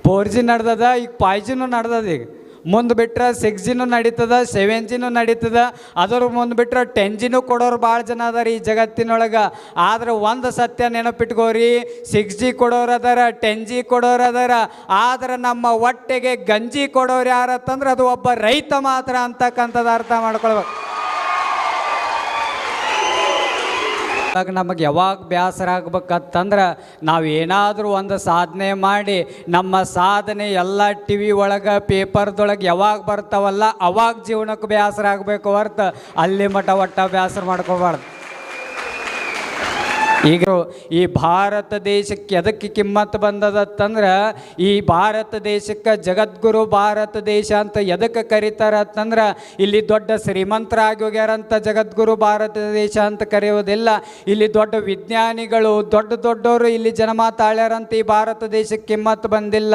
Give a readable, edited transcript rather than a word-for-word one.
4G ನಡ್ದದ, ಈಗ 5Gನೂ ನಡ್ದದ. ಈಗ ಮುಂದೆ ಬಿಟ್ರೆ 6Gನೂ ನಡೀತದ, 7Gನೂ ನಡೀತದ. ಅದ್ರ ಮುಂದೆ ಬಿಟ್ರೆ 10Gನೂ ಕೊಡೋರು ಭಾಳ ಜನ ಅದಾರ ಈ ಜಗತ್ತಿನೊಳಗೆ. ಆದ್ರೆ ಒಂದು ಸತ್ಯ ನೆನಪಿಟ್ಕೋರಿ, 6G ಕೊಡೋರು ಅದಾರ, 10G ಕೊಡೋರು ಅದಾರ. ಆದ್ರೆ ನಮ್ಮ ಹೊಟ್ಟೆಗೆ ಗಂಜಿ ಕೊಡೋರು ಯಾರತ್ತಂದ್ರೆ ಅದು ಒಬ್ಬ ರೈತ ಮಾತ್ರ ಅಂತಕ್ಕಂಥದ್ದು ಅರ್ಥ ಮಾಡ್ಕೊಳ್ಬೇಕು. ನಮಗೆ ಯಾವಾಗ ಬೇಸರ ಆಗ್ಬೇಕಂತಂದ್ರೆ ನಾವು ಏನಾದರೂ ಒಂದು ಸಾಧನೆ ಮಾಡಿ ನಮ್ಮ ಸಾಧನೆ ಎಲ್ಲ ಟಿ ವಿ ಒಳಗೆ ಪೇಪರ್ದೊಳಗೆ ಯಾವಾಗ ಬರ್ತಾವಲ್ಲ ಅವಾಗ ಜೀವನಕ್ಕೆ ಬೇಸರ ಆಗಬೇಕು ಹೊರ್ತು ಅಲ್ಲಿ ಮಟ್ಟ ಒಟ್ಟ ಬೇಸರ ಮಾಡ್ಕೋಬಾರ್ದು. ಈಗ ಈ ಭಾರತ ದೇಶಕ್ಕೆ ಎದಕ್ಕೆ ಕಿಮ್ಮತ್ತು ಬಂದದತ್ತಂದ್ರೆ, ಈ ಭಾರತ ದೇಶಕ್ಕೆ ಜಗದ್ಗುರು ಭಾರತ ದೇಶ ಅಂತ ಎದಕ್ಕೆ ಕರೀತಾರೆ ಅಂತಂದ್ರೆ, ಇಲ್ಲಿ ದೊಡ್ಡ ಶ್ರೀಮಂತರಾಗಿ ಹೋಗ್ಯಾರಂತ ಜಗದ್ಗುರು ಭಾರತ ದೇಶ ಅಂತ ಕರೆಯೋದಿಲ್ಲ. ಇಲ್ಲಿ ದೊಡ್ಡ ವಿಜ್ಞಾನಿಗಳು ದೊಡ್ಡವರು ಇಲ್ಲಿ ಜನ್ಮ ತಾಳ್ಯಾರಂತ ಈ ಭಾರತ ದೇಶಕ್ಕೆ ಕಿಮ್ಮತ್ತು ಬಂದಿಲ್ಲ.